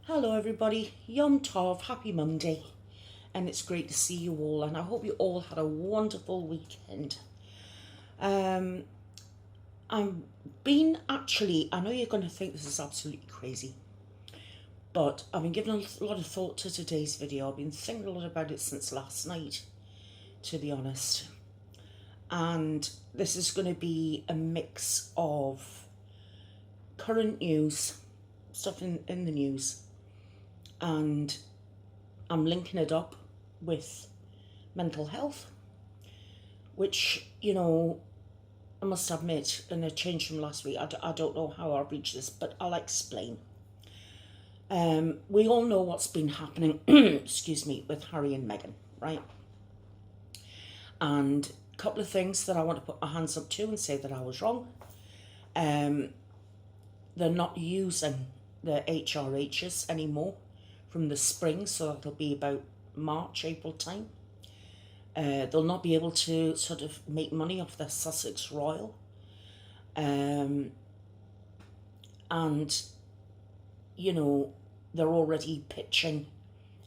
Hello everybody, Yom Tov, happy Monday, and it's great to see you all, and I hope you all had a wonderful weekend. I'm been actually, I know you're going to think this is absolutely crazy, but I've been giving a lot of thought to today's video. I've been thinking a lot about it since last night, to be honest, and this is going to be a mix of current news, stuff in the news, and I'm linking it up with mental health, which, I must admit, in a change from last week, I don't know how I'll reach this, but I'll explain. We all know what's been happening, excuse me, with Harry and Meghan, right? And a couple of things that I want to put my hands up to and say that I was wrong. They're not using the HRHs anymore from the spring, so that'll be about March, April time. They'll not be able to sort of make money off the Sussex Royal. And, they're already pitching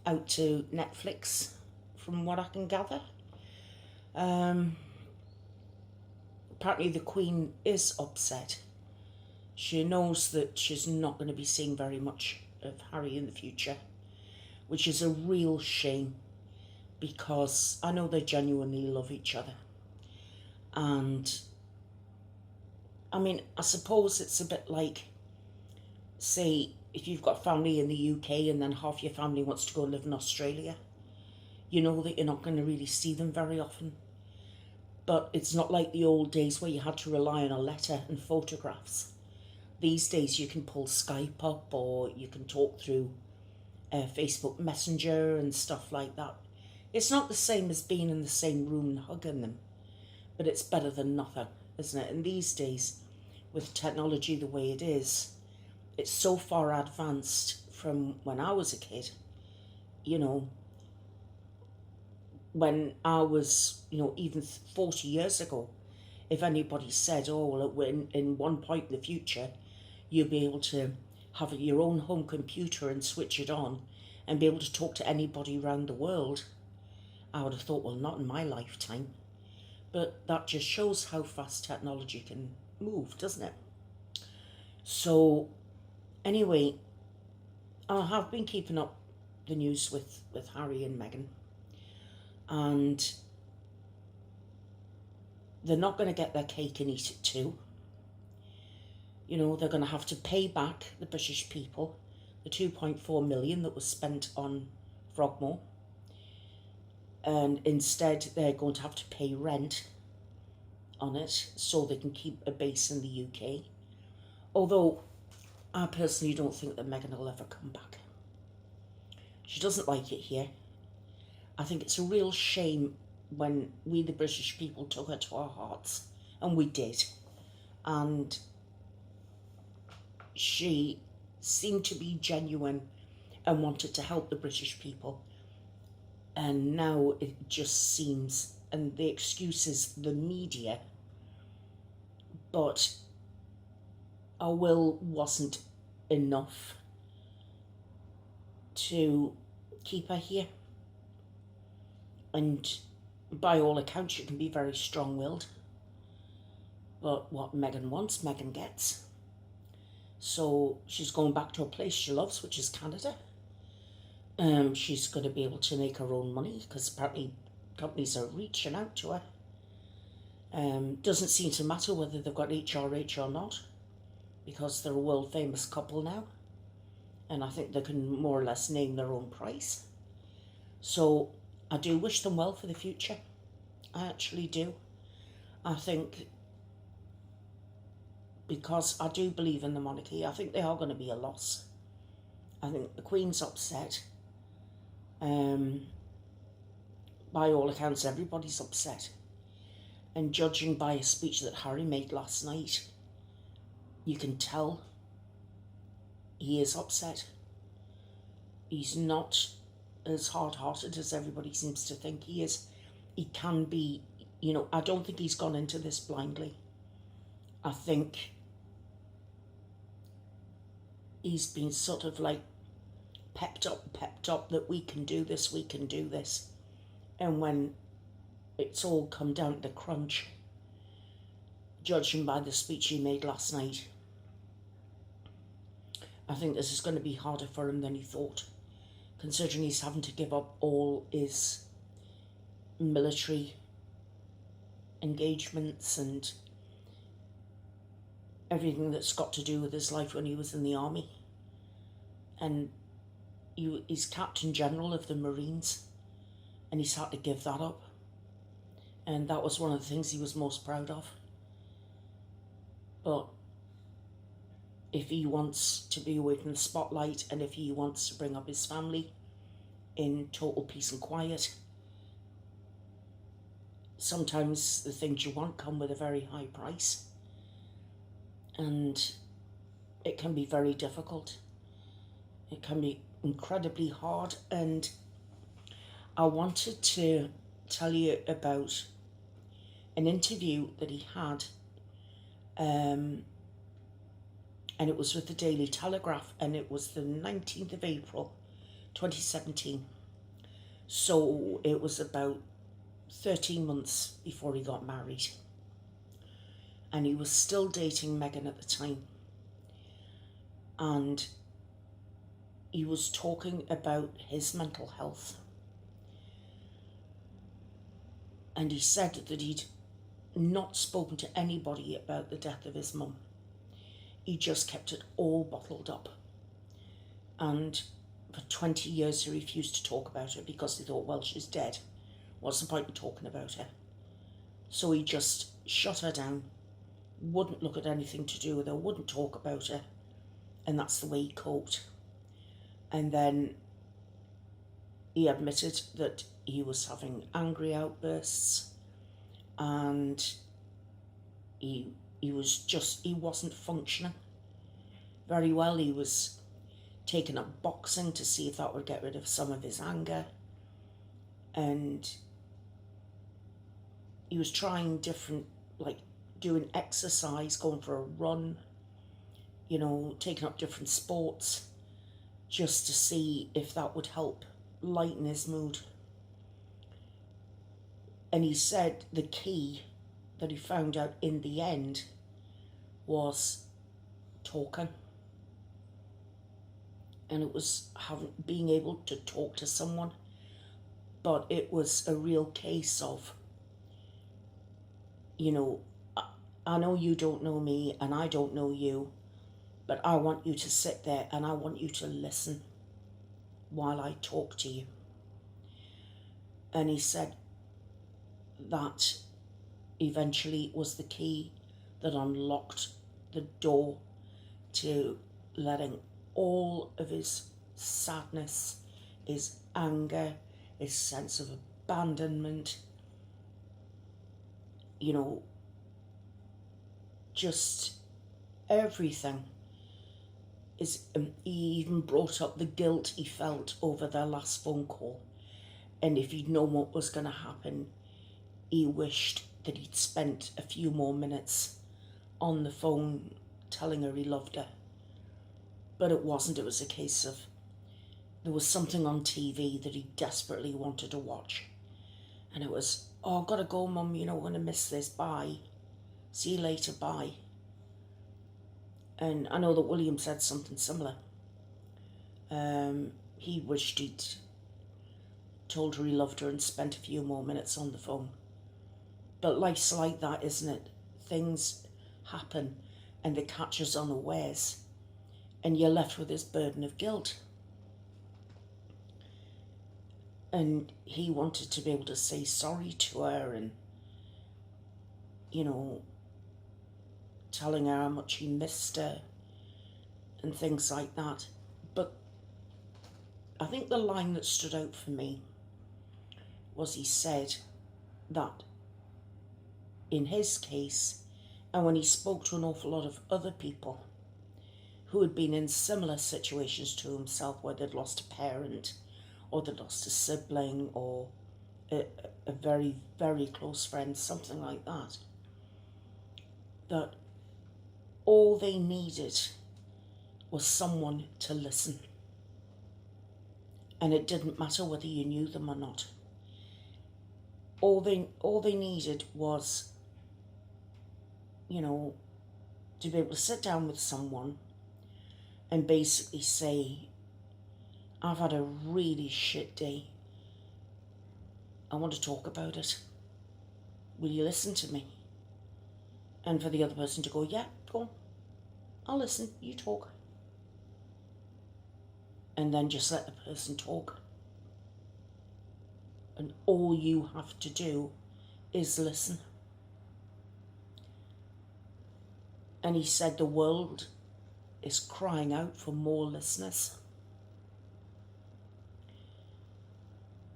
out to Netflix, from what I can gather. Apparently the Queen is upset. She knows that she's not going to be seeing very much of Harry in the future, which is a real shame, because I know they genuinely love each other. And I mean, I suppose it's a bit like, say, if you've got family in the UK and then half your family wants to go live in Australia, you know that you're not going to really see them very often. But it's not like the old days where you had to rely on a letter and photographs. These days you can pull Skype up, or you can talk through Facebook Messenger and stuff like that. It's not the same as being in the same room and hugging them, but it's better than nothing, isn't it? And these days, with technology the way it is, it's so far advanced from when I was a kid. When I was, even 40 years ago, if anybody said, oh, well, in one point in the future, you'll be able to have your own home computer and switch it on and be able to talk to anybody around the world, I would have thought, well, not in my lifetime. But that just shows how fast technology can move, doesn't it? So, anyway, I have been keeping up the news with Harry and Meghan. And they're not going to get their cake and eat it too. They're going to have to pay back the British people the 2.4 million that was spent on Frogmore. And instead, they're going to have to pay rent on it so they can keep a base in the UK. Although, I personally don't think that Meghan will ever come back. She doesn't like it here. I think it's a real shame when we, the British people, took her to our hearts. And we did. And she seemed to be genuine and wanted to help the British people. And now it just seems, and the excuse is the media, but our will wasn't enough to keep her here. And by all accounts, she can be very strong-willed. But what Meghan wants, Meghan gets. So she's going back to a place she loves, which is Canada. She's going to be able to make her own money, because apparently companies are reaching out to her. Doesn't seem to matter whether they've got HRH or not, because they're a world-famous couple now. And I think they can more or less name their own price. So I do wish them well for the future. I actually do. I think, because I do believe in the monarchy, I think they are going to be a loss. I think the Queen's upset. By all accounts, everybody's upset. And judging by a speech that Harry made last night, you can tell he is upset. He's not as hard-hearted as everybody seems to think he is. He can be, I don't think he's gone into this blindly. I think he's been sort of like pepped up that we can do this, we can do this. And when it's all come down to the crunch, judging by the speech he made last night, I think this is going to be harder for him than he thought, considering he's having to give up all his military engagements and everything that's got to do with his life when he was in the army. And he's Captain General of the Marines, and he's had to give that up. And that was one of the things he was most proud of. But if he wants to be away from the spotlight, and if he wants to bring up his family in total peace and quiet, sometimes the things you want come with a very high price. And it can be very difficult. It can be incredibly hard. And I wanted to tell you about an interview that he had, and it was with the Daily Telegraph, and it was the 19th of April 2017. So it was about 13 months before he got married, and he was still dating Meghan at the time. And he was talking about his mental health, and he said that he'd not spoken to anybody about the death of his mum. He just kept it all bottled up, and for 20 years he refused to talk about her because he thought, well, she's dead, what's the point in talking about her? So he just shut her down, wouldn't look at anything to do with her, wouldn't talk about her, and that's the way he coped. And then he admitted that he was having angry outbursts, and he wasn't functioning very well. He was taking up boxing to see if that would get rid of some of his anger, and he was trying different, like doing exercise, going for a run, taking up different sports, just to see if that would help lighten his mood. And he said the key that he found out in the end was talking. And it was being able to talk to someone. But it was a real case of, I know you don't know me and I don't know you, but I want you to sit there and I want you to listen while I talk to you. And he said that eventually was the key that unlocked the door to letting all of his sadness, his anger, his sense of abandonment, just everything. He even brought up the guilt he felt over their last phone call. And if he'd known what was going to happen, he wished that he'd spent a few more minutes on the phone telling her he loved her. But it wasn't. It was a case of there was something on TV that he desperately wanted to watch. And it was, oh, I've got to go, Mum, we're going to miss this, bye. See you later, bye. And I know that William said something similar. He wished he'd told her he loved her and spent a few more minutes on the phone. But life's like that, isn't it? Things happen and they catch us unawares, and you're left with this burden of guilt. And he wanted to be able to say sorry to her and, telling her how much he missed her and things like that. But I think the line that stood out for me was he said that in his case, and when he spoke to an awful lot of other people who had been in similar situations to himself, where they'd lost a parent or they'd lost a sibling or a very, very close friend, something like that, that all they needed was someone to listen. And it didn't matter whether you knew them or not. All they needed was, to be able to sit down with someone and basically say, I've had a really shit day. I want to talk about it. Will you listen to me? And for the other person to go, yeah, go on. I'll listen, you talk. And then just let the person talk. And all you have to do is listen. And he said the world is crying out for more listeners.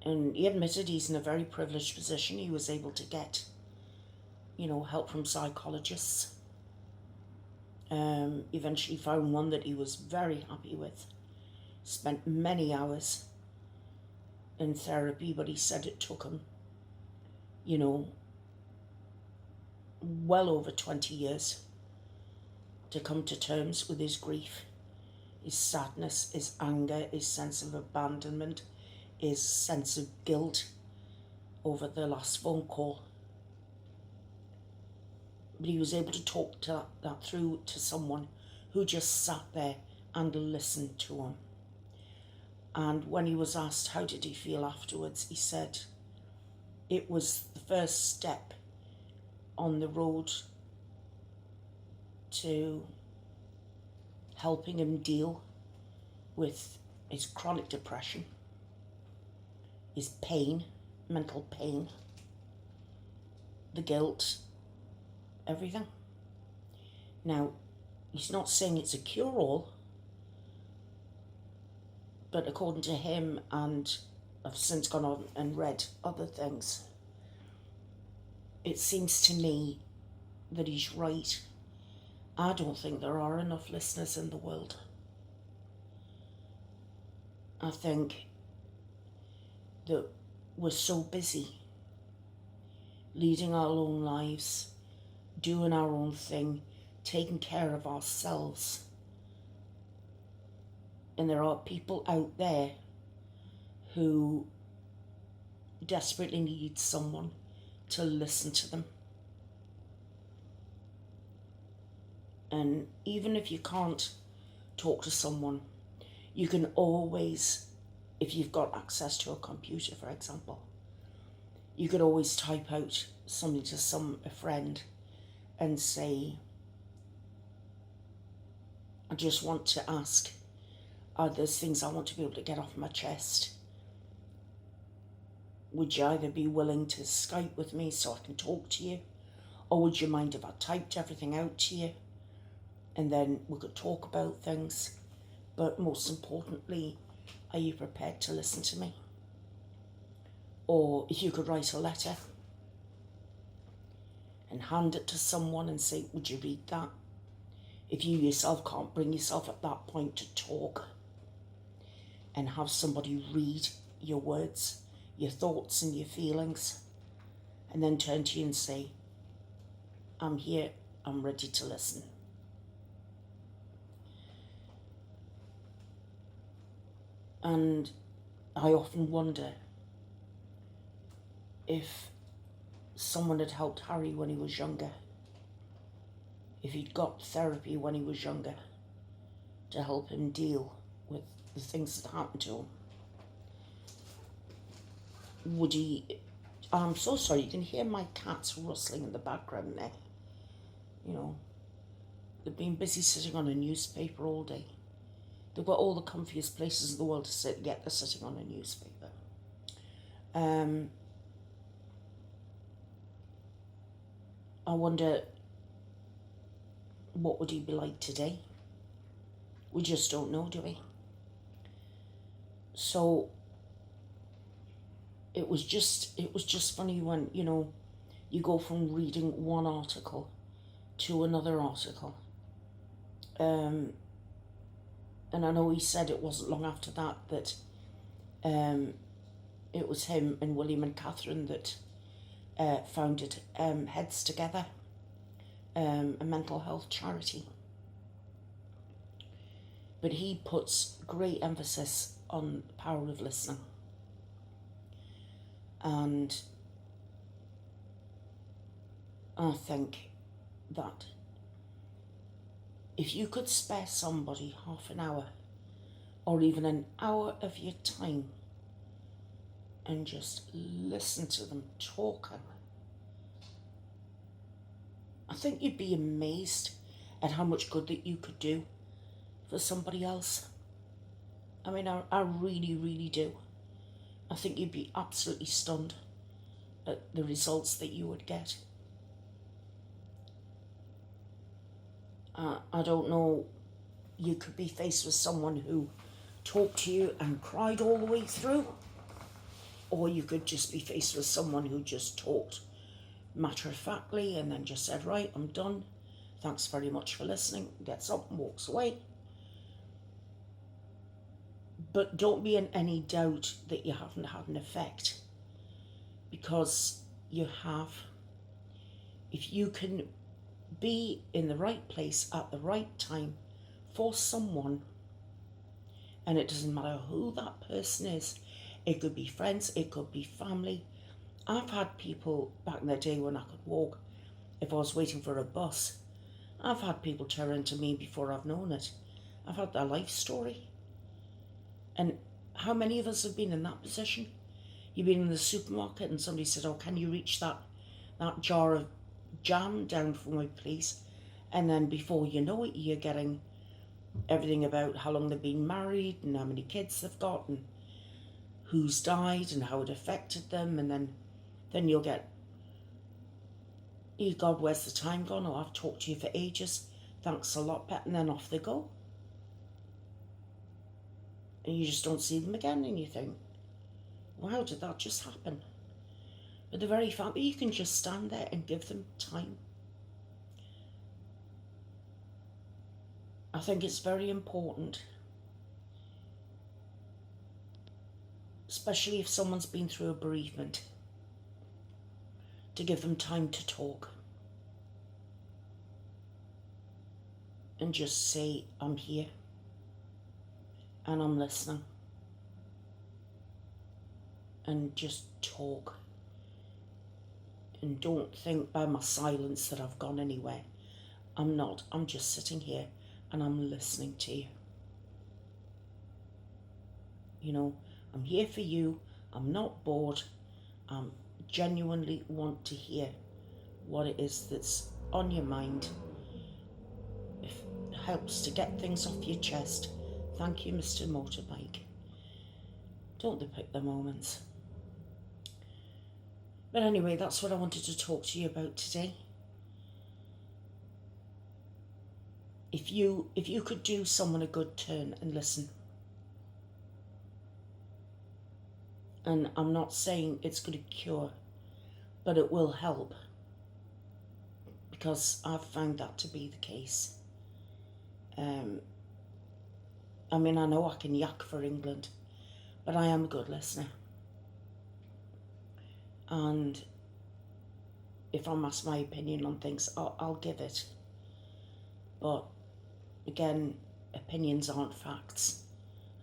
And he admitted he's in a very privileged position. He was able to get, help from psychologists. Eventually found one that he was very happy with. Spent many hours in therapy, but he said it took him, well over 20 years to come to terms with his grief, his sadness, his anger, his sense of abandonment, his sense of guilt over the last phone call. But he was able to talk that through to someone who just sat there and listened to him. And when he was asked how did he feel afterwards, he said it was the first step on the road to helping him deal with his chronic depression, his pain, mental pain, the guilt, everything. Now, he's not saying it's a cure-all, but according to him, and I've since gone on and read other things, it seems to me that he's right. I don't think there are enough listeners in the world. I think that we're so busy leading our own lives, doing our own thing, taking care of ourselves. And there are people out there who desperately need someone to listen to them. And even if you can't talk to someone, you can always, if you've got access to a computer, for example, you could always type out something to a friend and say, I just want to ask, there's things I want to be able to get off my chest. Would you either be willing to Skype with me so I can talk to you? Or would you mind if I typed everything out to you? And then we could talk about things. But most importantly, are you prepared to listen to me? Or if you could write a letter and hand it to someone and say, would you read that? If you yourself can't bring yourself at that point to talk, and have somebody read your words, your thoughts and your feelings, and then turn to you and say, I'm here, I'm ready to listen. And I often wonder if someone had helped Harry when he was younger, if he'd got therapy when he was younger to help him deal with the things that happened to him, would he... I'm so sorry, you can hear my cats rustling in the background there. They've been busy sitting on a newspaper all day. They've got all the comfiest places in the world to sit, yet they're sitting on a newspaper. I wonder, what would he be like today? We just don't know, do we? So it was just funny when, you go from reading one article to another article. And I know he said it wasn't long after that it was him and William and Catherine that founded Heads Together, a mental health charity. But he puts great emphasis on the power of listening. And I think that if you could spare somebody half an hour or even an hour of your time and just listen to them talking, I think you'd be amazed at how much good that you could do for somebody else. I mean, I really, really do. I think you'd be absolutely stunned at the results that you would get. I don't know, you could be faced with someone who talked to you and cried all the way through, or you could just be faced with someone who just talked matter-of-factly and then just said, right, I'm done, thanks very much for listening, gets up and walks away. But don't be in any doubt that you haven't had an effect, because you have. If you can be in the right place at the right time for someone, and it doesn't matter who that person is, it could be friends, it could be family. I've had people back in the day when I could walk, if I was waiting for a bus, I've had people turn to me before I've known it. I've had their life story. And how many of us have been in that position? You've been in the supermarket and somebody said, oh, can you reach that jar of jam down for me, please? And then before you know it, you're getting everything about how long they've been married and how many kids they've got and who's died and how it affected them. And then you'll get, oh God, where's the time gone? Oh, I've talked to you for ages. Thanks a lot, pet. And then off they go. And you just don't see them again, and you think, wow, did that just happen? But the very fact that you can just stand there and give them time, I think it's very important, especially if someone's been through a bereavement, to give them time to talk and just say, I'm here and I'm listening, and just talk. And don't think by my silence that I've gone anywhere. I'm not. I'm just sitting here and I'm listening to you. You know, I'm here for you. I'm not bored. I genuinely want to hear what it is that's on your mind. If it helps to get things off your chest, thank you, Mr. Motorbike. Don't they pick the moments? But anyway, that's what I wanted to talk to you about today. If you could do someone a good turn and listen. And I'm not saying it's going to cure, but it will help. Because I've found that to be the case. I mean, I know I can yak for England, but I am a good listener. And if I'm asked my opinion on things, I'll give it. But again, opinions aren't facts.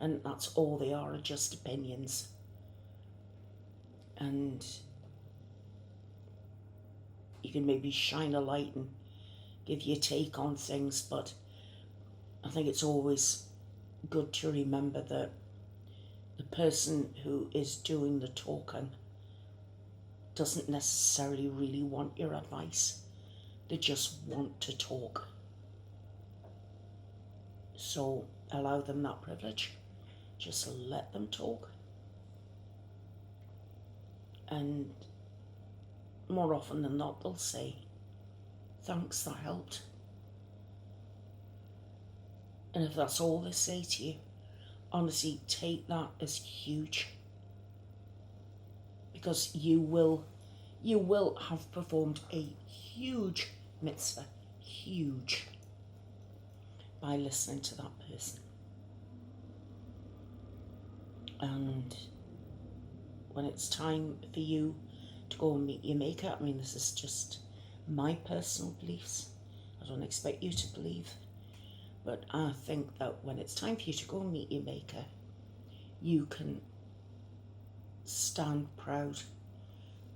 And that's all they are just opinions. And you can maybe shine a light and give your take on things, but I think it's always good to remember that the person who is doing the talking doesn't necessarily really want your advice. They just want to talk. So allow them that privilege. Just let them talk. And more often than not, they'll say, thanks, that helped. And if that's all they say to you, honestly, take that as huge. Because you will have performed a huge mitzvah, huge, by listening to that person. And when it's time for you to go and meet your maker, I mean, this is just my personal beliefs. I don't expect you to believe. But I think that when it's time for you to go and meet your maker, you can stand proud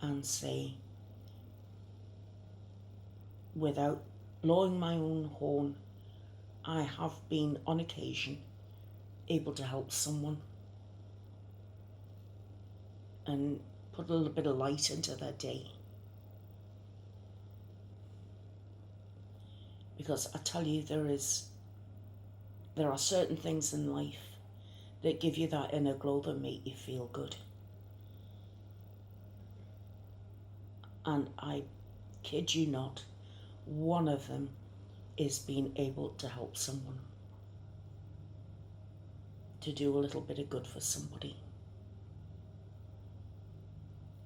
and say, without blowing my own horn, I have been on occasion able to help someone and put a little bit of light into their day. Because I tell you, there are certain things in life that give you that inner glow that make you feel good. And I kid you not, one of them is being able to help someone, to do a little bit of good for somebody.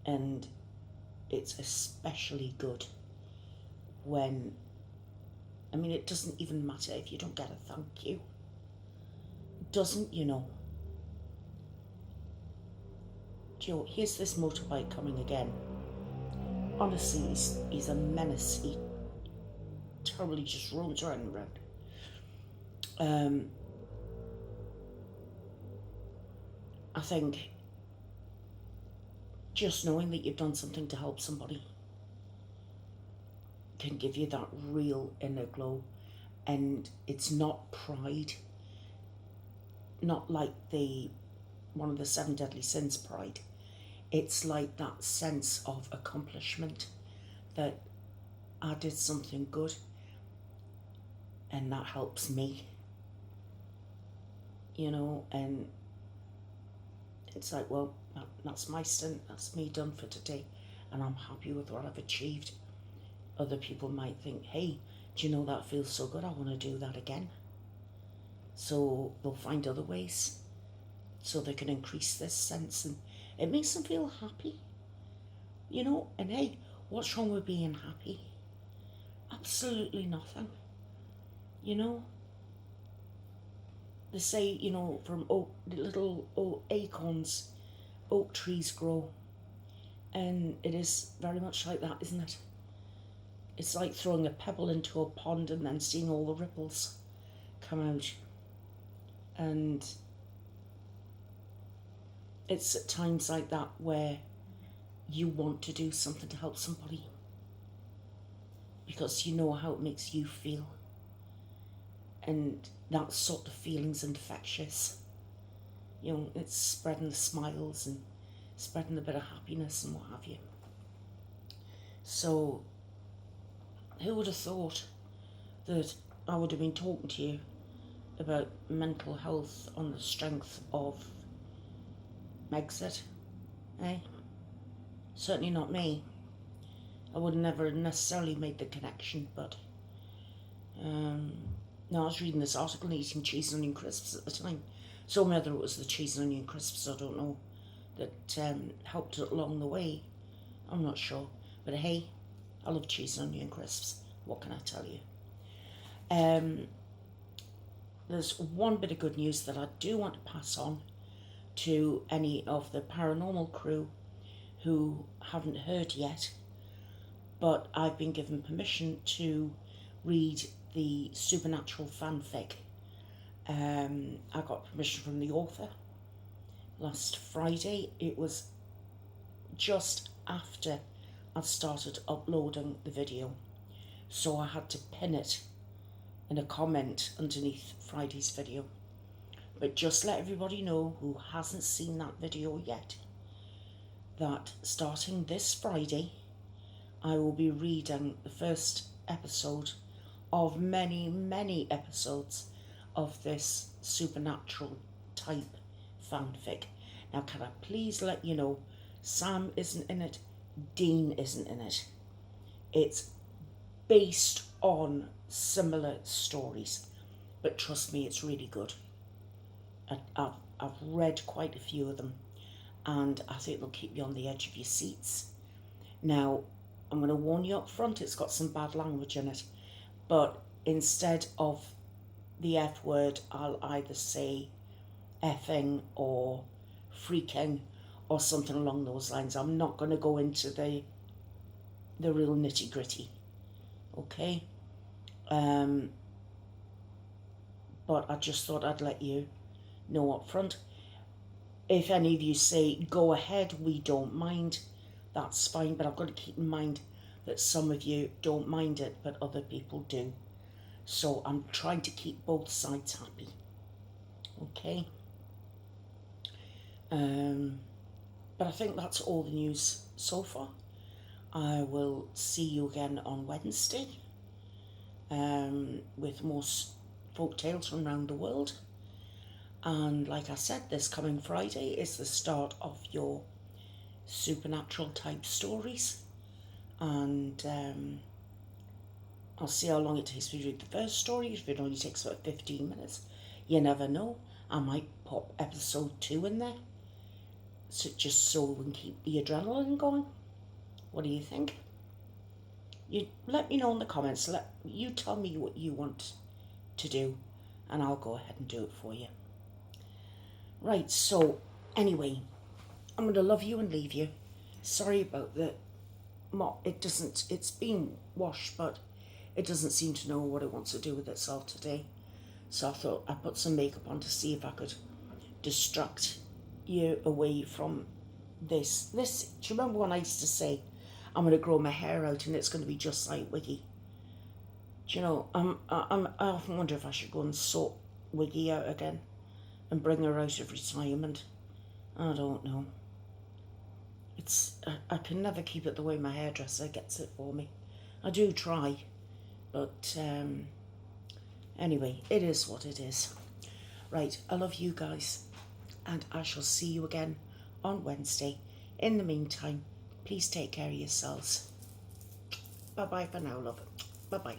And it's especially good when, I mean, it doesn't even matter if you don't get a thank you. It doesn't, you know. Joe, here's this motorbike coming again. Honestly, he's a menace. He terribly just roams around and around. I think just knowing that you've done something to help somebody can give you that real inner glow. And it's not pride, not like one of the 7 deadly sins, pride. It's like that sense of accomplishment, that I did something good and that helps me, you know. And it's like, well, that's my stint, that's me done for today, and I'm happy with what I've achieved. Other people might think, hey, do you know, that feels so good, I want to do that again. So they'll find other ways so they can increase this sense, and it makes them feel happy, you know. And hey, what's wrong with being happy? Absolutely nothing, you know. They say, you know, from little acorns, oak trees grow. And it is very much like that, isn't it? It's like throwing a pebble into a pond and then seeing all the ripples come out. And it's at times like that where you want to do something to help somebody, because you know how it makes you feel. And that sort of feeling's infectious. You know, it's spreading the smiles and spreading a bit of happiness and what have you. So, who would have thought that I would have been talking to you about mental health on the strength of Megxit, eh? Certainly not me. I would have never necessarily made the connection, but no, I was reading this article and eating cheese and onion crisps at the time. So whether it was the cheese and onion crisps, I don't know, that helped it along the way. I'm not sure. But hey, I love cheese and onion crisps. What can I tell you? There's one bit of good news that I do want to pass on to any of the paranormal crew who haven't heard yet. But I've been given permission to read the supernatural fanfic. I got permission from the author last Friday. It was just after I'd started uploading the video, so I had to pin it in a comment underneath Friday's video. But just let everybody know who hasn't seen that video yet, that starting this Friday, I will be reading the first episode of many, many episodes of this supernatural type fanfic. Now, can I please let you know, Sam isn't in it, Dean isn't in it. It's based on similar stories, but trust me, it's really good. I've read quite a few of them, and I think they'll keep you on the edge of your seats. Now, I'm going to warn you up front, it's got some bad language in it, but instead of the F word, I'll either say effing or freaking or something along those lines. I'm not going to go into the real nitty gritty, okay? But I just thought I'd let you know up front. if any of you say, go ahead, we don't mind, that's fine. But I've got to keep in mind that some of you don't mind it, but other people do. So I'm trying to keep both sides happy. Okay. But I think that's all the news so far. I will see you again on Wednesday with more folk tales from around the world. And like I said, this coming Friday is the start of your supernatural type stories. And I'll see how long it takes me to read the first story. If it only takes about 15 minutes, you never know. I might pop episode 2 in there. So just so we can keep the adrenaline going. What do you think? You let me know in the comments. You tell me what you want to do, and I'll go ahead and do it for you. Right, so anyway, I'm going to love you and leave you. Sorry about the mop. It's been washed, but it doesn't seem to know what it wants to do with itself today. So I thought I'd put some makeup on to see if I could distract you away from this. Do you remember when I used to say, I'm going to grow my hair out and it's going to be just like Wiggy? Do you know, I often wonder if I should go and sort Wiggy out again and bring her out of retirement. I don't know. I can never keep it the way my hairdresser gets it for me. I do try, but anyway, it is what it is. Right, I love you guys, and I shall see you again on Wednesday. In the meantime, please take care of yourselves. Bye-bye for now, love. Bye-bye.